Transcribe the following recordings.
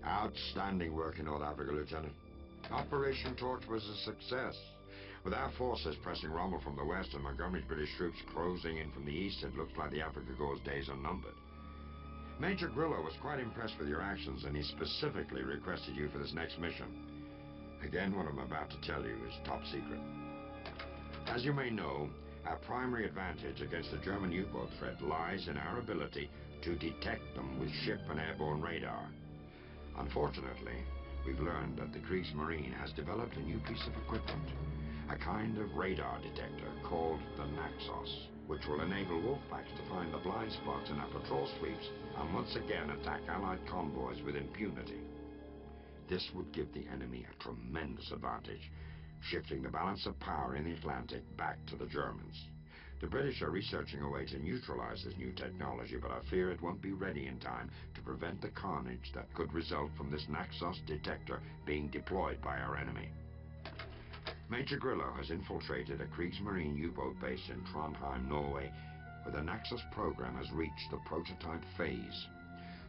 Outstanding work in North Africa, Lieutenant. Operation Torch was a success. With our forces pressing Rommel from the west and Montgomery's British troops closing in from the east, it looks like the Africa Corps' days are numbered. Major Grillo was quite impressed with your actions, and he specifically requested you for this next mission. Again, what I'm about to tell you is top secret. As you may know, our primary advantage against the German U-boat threat lies in our ability to detect them with ship and airborne radar. Unfortunately, we've learned that the Kriegsmarine has developed a new piece of equipment, a kind of radar detector called the Naxos, which will enable wolfpacks to find the blind spots in our patrol sweeps and once again attack Allied convoys with impunity. This would give the enemy a tremendous advantage, shifting the balance of power in the Atlantic back to the Germans. The British are researching a way to neutralize this new technology, but I fear it won't be ready in time to prevent the carnage that could result from this Naxos detector being deployed by our enemy. Major Grillo has infiltrated a Kriegsmarine U-boat base in Trondheim, Norway, where the Naxos program has reached the prototype phase.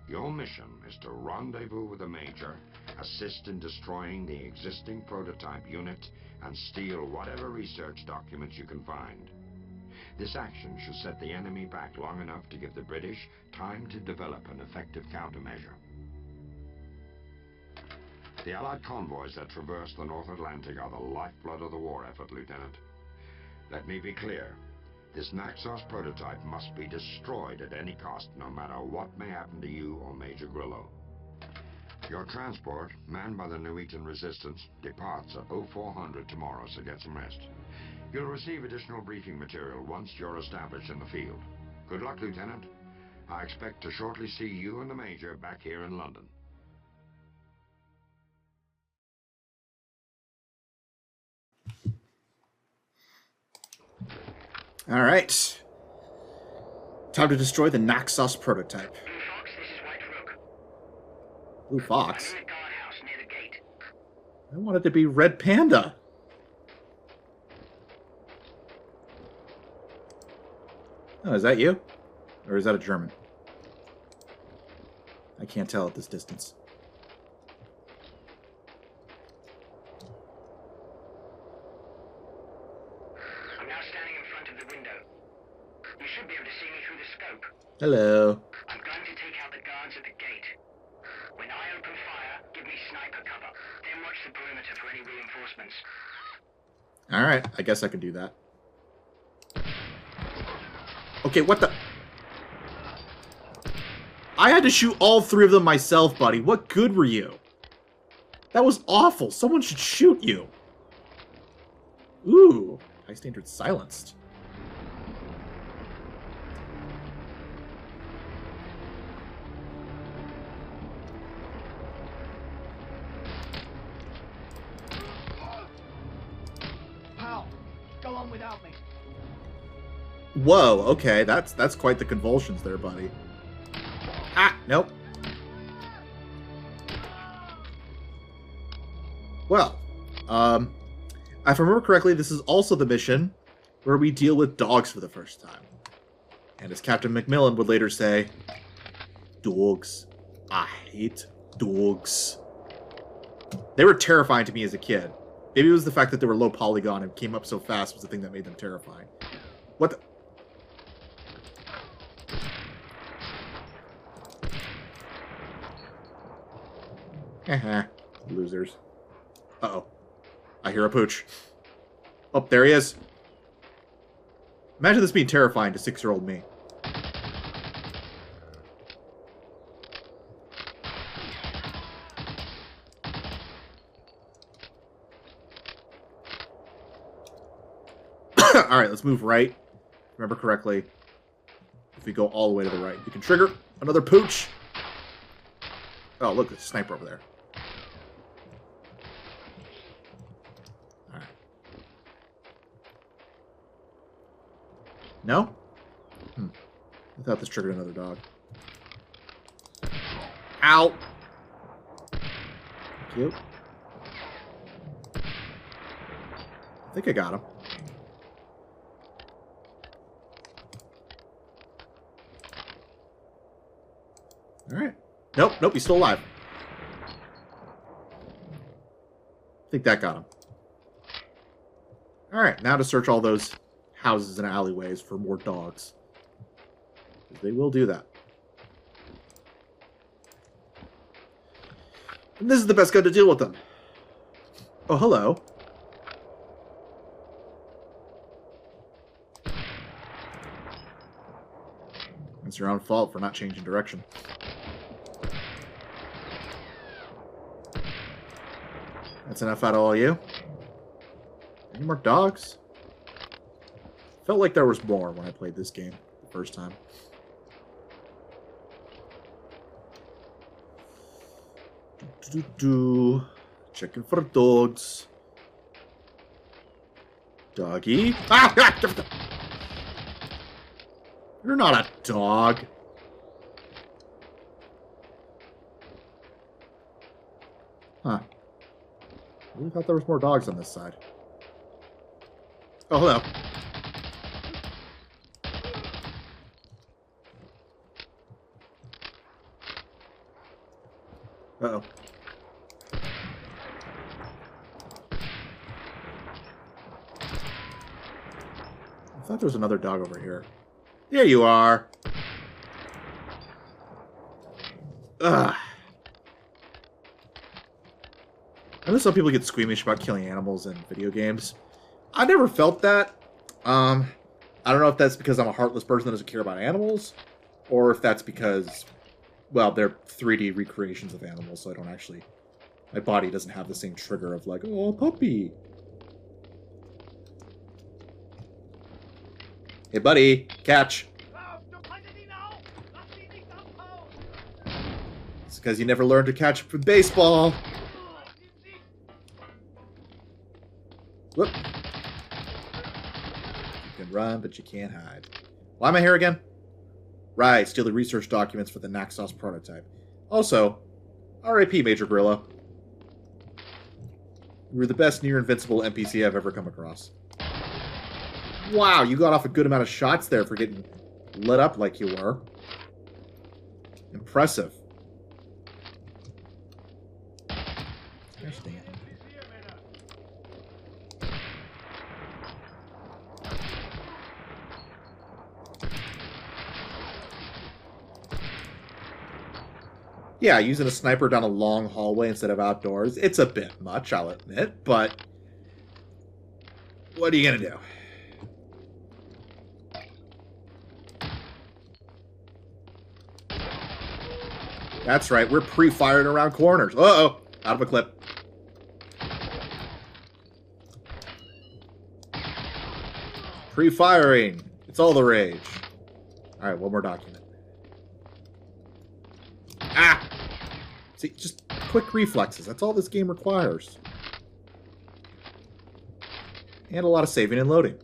Your mission is to rendezvous with the Major, assist in destroying the existing prototype unit, and steal whatever research documents you can find. This action should set the enemy back long enough to give the British time to develop an effective countermeasure. The Allied convoys that traverse the North Atlantic are the lifeblood of the war effort, Lieutenant. Let me be clear. This Naxos prototype must be destroyed at any cost, no matter what may happen to you or Major Grillo. Your transport, manned by the Norwegian resistance, departs at 0400 tomorrow, so get some rest. You'll receive additional briefing material once you're established in the field. Good luck, Lieutenant. I expect to shortly see you and the Major back here in London. All right. Time to destroy the Naxos prototype. Blue Fox, this is White Rook. Blue Fox? I'm in the guardhouse near the gate. I want it to be Red Panda. Oh, is that you? Or is that a German? I can't tell at this distance. I'm now standing in front of the window. You should be able to see me through the scope. Hello. I'm going to take out the guards at the gate. When I open fire, give me sniper cover. Then watch the perimeter for any reinforcements. Alright, I guess I can do that. Okay, what the... I had to shoot all three of them myself, buddy. What good were you? That was awful. Someone should shoot you. Ooh. High standard silenced. Powell, go on without me. Whoa, okay, that's quite the convulsions there, buddy. Ah, nope. Well, if I remember correctly, this is also the mission where we deal with dogs for the first time. And as Captain Macmillan would later say, dogs. I hate dogs. They were terrifying to me as a kid. Maybe it was the fact that they were low polygon and came up so fast was the thing that made them terrifying. What the... Losers. Uh-oh. I hear a pooch. Oh, there he is. Imagine this being terrifying to 6-year-old me. Alright, let's move right. Remember correctly. If we go all the way to the right, we can trigger another pooch. Oh, look, there's a sniper over there. Alright. No? I thought this triggered another dog. Ow! Thank you. I think I got him. Alright. Nope, he's still alive. I think that got him. Alright, now to search all those houses and alleyways for more dogs. They will do that. And this is the best gun to deal with them. Oh, hello. It's your own fault for not changing direction. That's enough out of all you. Any more dogs? Felt like there was more when I played this game the first time. Checking for dogs. Doggy. Ah! You're not a dog. Huh. I really thought there was more dogs on this side. Oh, hello. Uh-oh. I thought there was another dog over here. There you are. Ugh. I know some people get squeamish about killing animals in video games. I never felt that. I don't know if that's because I'm a heartless person that doesn't care about animals, or if that's because, well, they're 3D recreations of animals, so I don't actually... My body doesn't have the same trigger of like, oh, puppy. Hey, buddy, catch. It's because you never learned to catch for baseball. Whoop. You can run, but you can't hide. Why am I here again? Right, steal the research documents for the Naxos prototype. Also, R.I.P. Major Grillo. You were the best near-invincible NPC I've ever come across. Wow, you got off a good amount of shots there for getting lit up like you were. Impressive. Gosh dang it. Yeah, using a sniper down a long hallway instead of outdoors, it's a bit much, I'll admit, but what are you gonna do? That's right, we're pre-firing around corners. Uh-oh, out of a clip. Pre-firing. It's all the rage. All right, one more document. Ah! See, just quick reflexes. That's all this game requires. And a lot of saving and loading.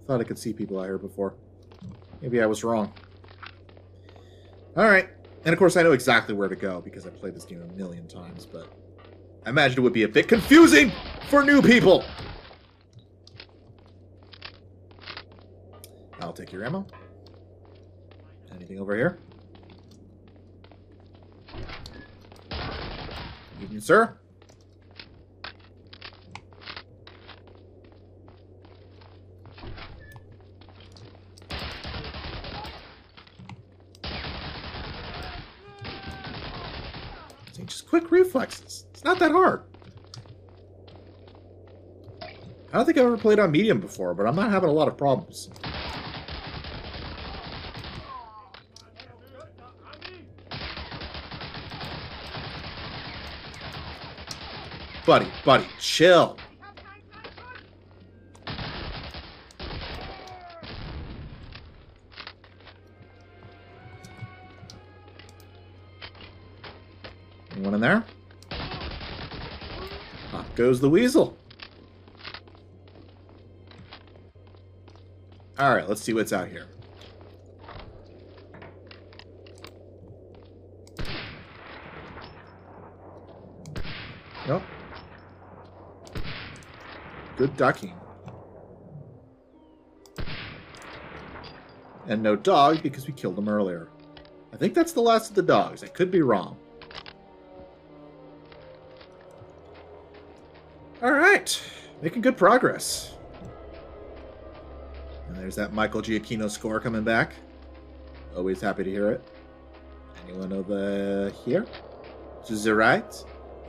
Thought I could see people out here before. Maybe I was wrong. Alright. And of course I know exactly where to go because I've played this game a million times, but I imagine it would be a bit confusing for new people. I'll take your ammo. Anything over here? Evening, sir. Just quick reflexes. It's not that hard. I don't think I've ever played on medium before, but I'm not having a lot of problems. Buddy, chill. Anyone in there? Pop goes the weasel. Alright, let's see what's out here. Nope. Good ducking. And no dog because we killed him earlier. I think that's the last of the dogs. I could be wrong. Alright. Making good progress. And there's that Michael Giacchino score coming back. Always happy to hear it. Anyone over here? To the right?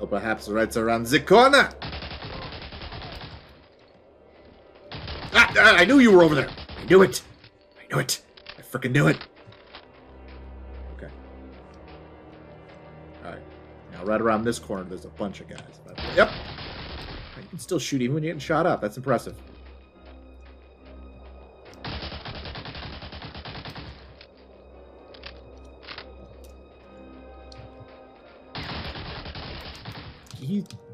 Or perhaps right around the corner? I knew you were over there! I knew it! I knew it! I freaking knew it! Okay. Alright. Now, right around this corner, there's a bunch of guys. Yep! You can still shoot even when you're getting shot up. That's impressive.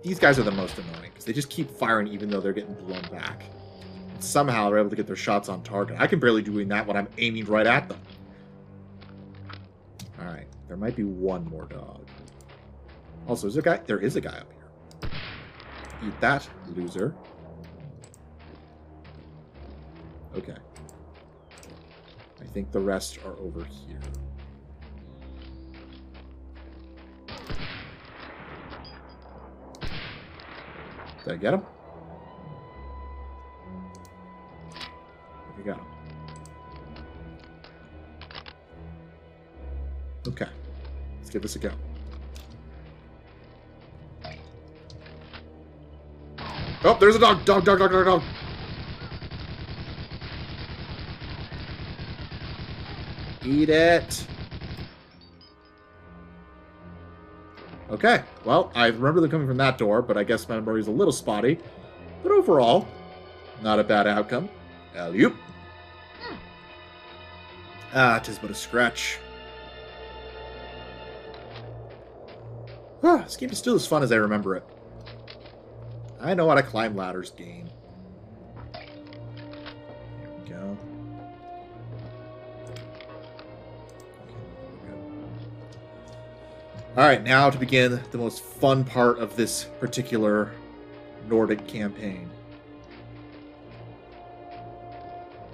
These guys are the most annoying because they just keep firing even though they're getting blown back. And somehow they're able to get their shots on target. I can barely do that when I'm aiming right at them. Alright, there might be one more dog. Also, is there a guy? There is a guy up here. Eat that, loser. Okay. I think the rest are over here. Did I get him? I got him. Okay. Let's give this a go. Oh, there's a dog! Dog, dog, dog, dog, dog! Eat it! Okay, well, I remember them coming from that door, but I guess my memory is a little spotty. But overall, not a bad outcome. Alley-oop. Ah, 'tis but a scratch. This game is still as fun as I remember it. I know how to climb ladders game. There we go. Alright, now to begin the most fun part of this particular Nordic campaign.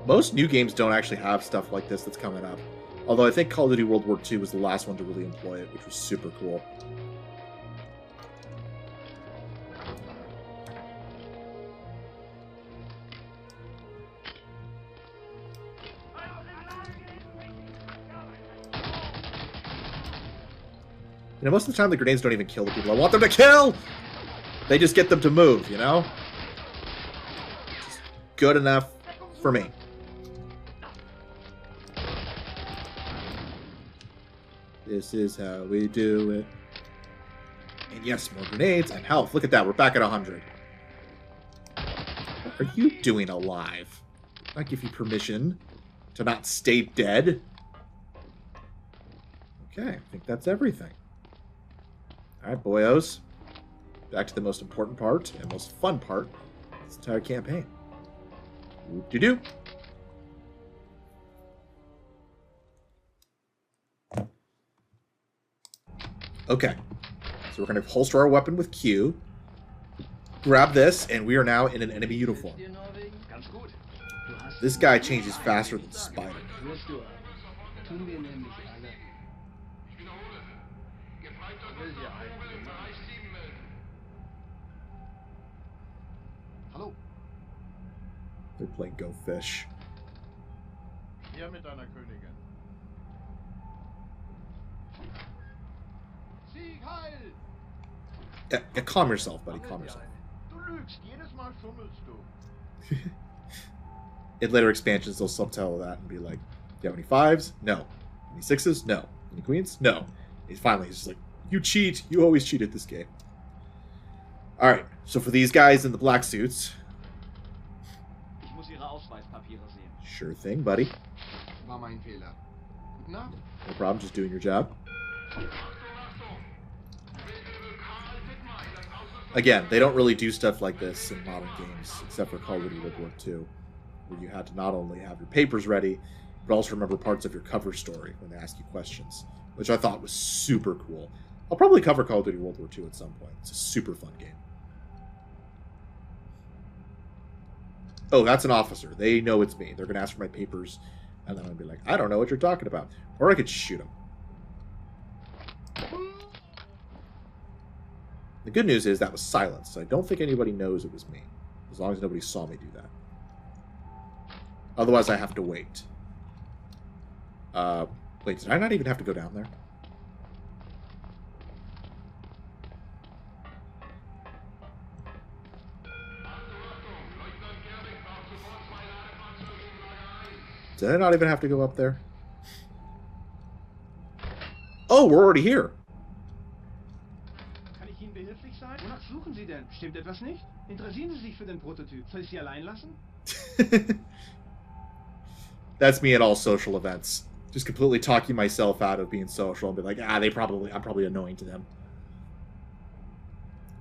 Most new games don't actually have stuff like this that's coming up. Although I think Call of Duty World War II was the last one to really employ it, which was super cool. You know, most of the time the grenades don't even kill the people I want them to kill! They just get them to move, you know? Just good enough for me. This is how we do it. And yes, more grenades and health. Look at that, we're back at 100. What are you doing alive? I give you permission to not stay dead. Okay, I think that's everything. Alright, boyos. Back to the most important part and most fun part of this entire campaign. Whoop-de-doo. Okay. So we're going to holster our weapon with Q. Grab this, and we are now in an enemy uniform. This guy changes faster than Spider. Hallo. They're playing Go Fish. Hier mit deiner Königin. Sieg heil! Yeah, calm yourself, buddy. Calm yourself. Du lügst, jedes Mal schummelst du. In later expansions, they'll subtitle that and be like, "Do you have any fives? No. Any sixes? No. Any queens? No." He's just like, "You cheat. You always cheat at this game." All right. So for these guys in the black suits, Ich muss Ihre Ausweispapiere sehen. sure thing, buddy. War mein Fehler. Na? No problem. Just doing your job. Again, they don't really do stuff like this in modern games, except for Call of Duty World War II, where you had to not only have your papers ready, but also remember parts of your cover story when they ask you questions, which I thought was super cool. I'll probably cover Call of Duty World War II at some point. It's a super fun game. Oh, that's an officer. They know it's me. They're going to ask for my papers. And then I'd be like, I don't know what you're talking about. Or I could shoot him. The good news is that was silence, so I don't think anybody knows it was me. As long as nobody saw me do that. Otherwise, I have to wait. Wait, did I not even have to go down there? Did I not even have to go up there? Oh, we're already here. Kann ich Ihnen behilflich sein? Wonach suchen Sie denn? Stimmt etwas nicht? Interessieren Sie sich für den Prototyp? Soll ich Sie allein lassen? That's me at all social events. Just completely talking myself out of being social and be like, I'm probably annoying to them.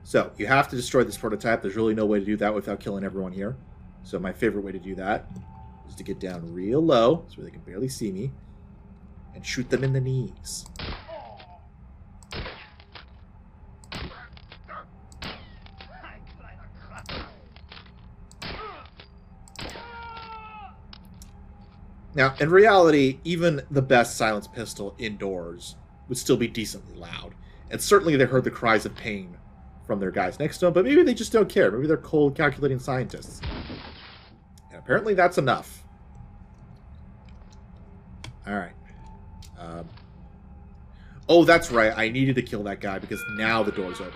So, you have to destroy this prototype. There's really no way to do that without killing everyone here. So my favorite way to do that is to get down real low, so they can barely see me, and shoot them in the knees. Now, in reality, even the best silenced pistol indoors would still be decently loud. And certainly they heard the cries of pain from their guys next to them, but maybe they just don't care. Maybe they're cold, calculating scientists. And apparently that's enough. Alright. Oh, that's right. I needed to kill that guy because now the door's open.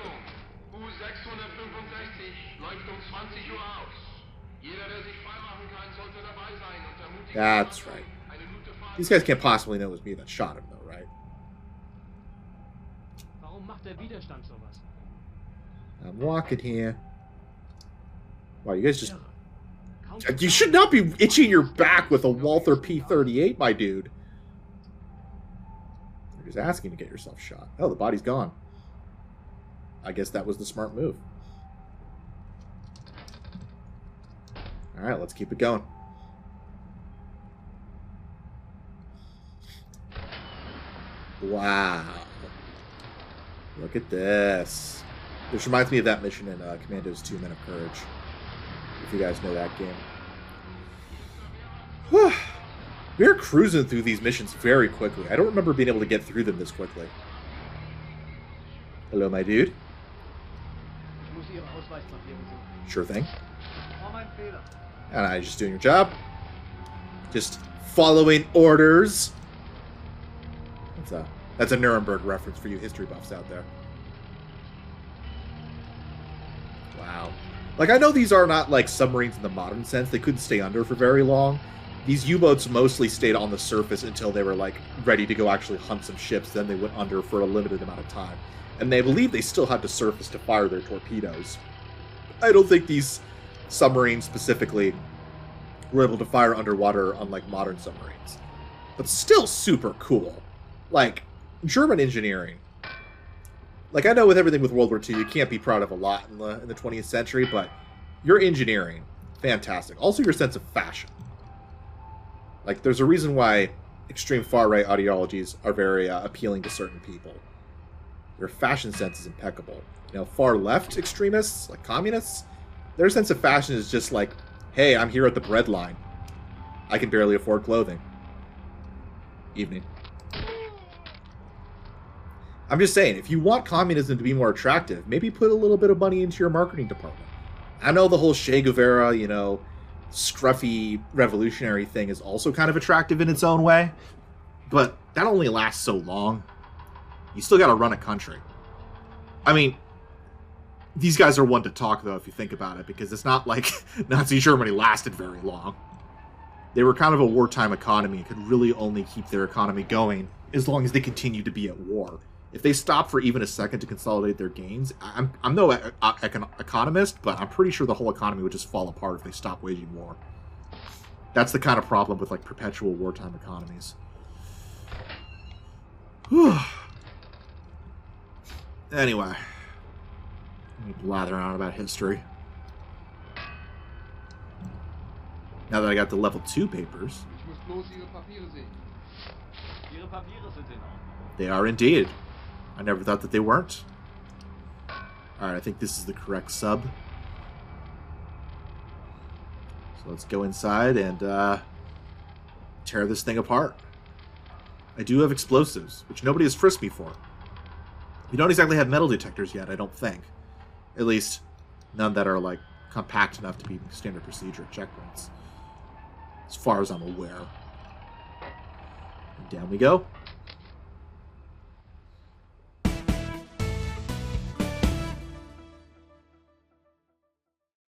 That's right. These guys can't possibly know it was me that shot him, though, right? Warum macht der Widerstand sowas? I'm walking here. Wow, you guys just... You should not be itching your back with a Walther P38, my dude. You're just asking to get yourself shot. Oh, the body's gone. I guess that was the smart move. Alright, let's keep it going. Wow. Look at this. This reminds me of that mission in Commando's 2 Men of Courage. If you guys know that game. We're cruising through these missions very quickly. I don't remember being able to get through them this quickly. Hello, my dude. Sure thing. And I just doing your job. Just following orders. That's a Nuremberg reference for you history buffs out there. Wow. Like, I know these are not, like, submarines in the modern sense. They couldn't stay under for very long. These U-boats mostly stayed on the surface until they were, like, ready to go actually hunt some ships. Then they went under for a limited amount of time. And they believe they still had to surface to fire their torpedoes. I don't think these submarines specifically were able to fire underwater, unlike modern submarines. But still super cool. Like, German engineering. Like, I know with everything with World War II, you can't be proud of a lot in the 20th century, but your engineering, fantastic. Also, your sense of fashion. Like, there's a reason why extreme far-right ideologies are very appealing to certain people. Their fashion sense is impeccable. You know, far-left extremists, like communists, their sense of fashion is just like, hey, I'm here at the breadline. I can barely afford clothing. Evening. I'm just saying, if you want communism to be more attractive, maybe put a little bit of money into your marketing department. I know the whole Che Guevara, you know, scruffy revolutionary thing is also kind of attractive in its own way, but that only lasts so long. You still got to run a country. I mean, these guys are one to talk, though, if you think about it, because it's not like Nazi Germany lasted very long. They were kind of a wartime economy and could really only keep their economy going as long as they continued to be at war. If they stopped for even a second to consolidate their gains, I'm no economist, but I'm pretty sure the whole economy would just fall apart if they stopped waging war. That's the kind of problem with, like, perpetual wartime economies. Whew. Anyway, let me blather on about history. Now that I got the level 2 papers. They are indeed. I never thought that they weren't. Alright, I think this is the correct sub. So let's go inside and tear this thing apart. I do have explosives, which nobody has frisked me for. We don't exactly have metal detectors yet, I don't think. At least, none that are, like, compact enough to be standard procedure at checkpoints. As far as I'm aware. And down we go.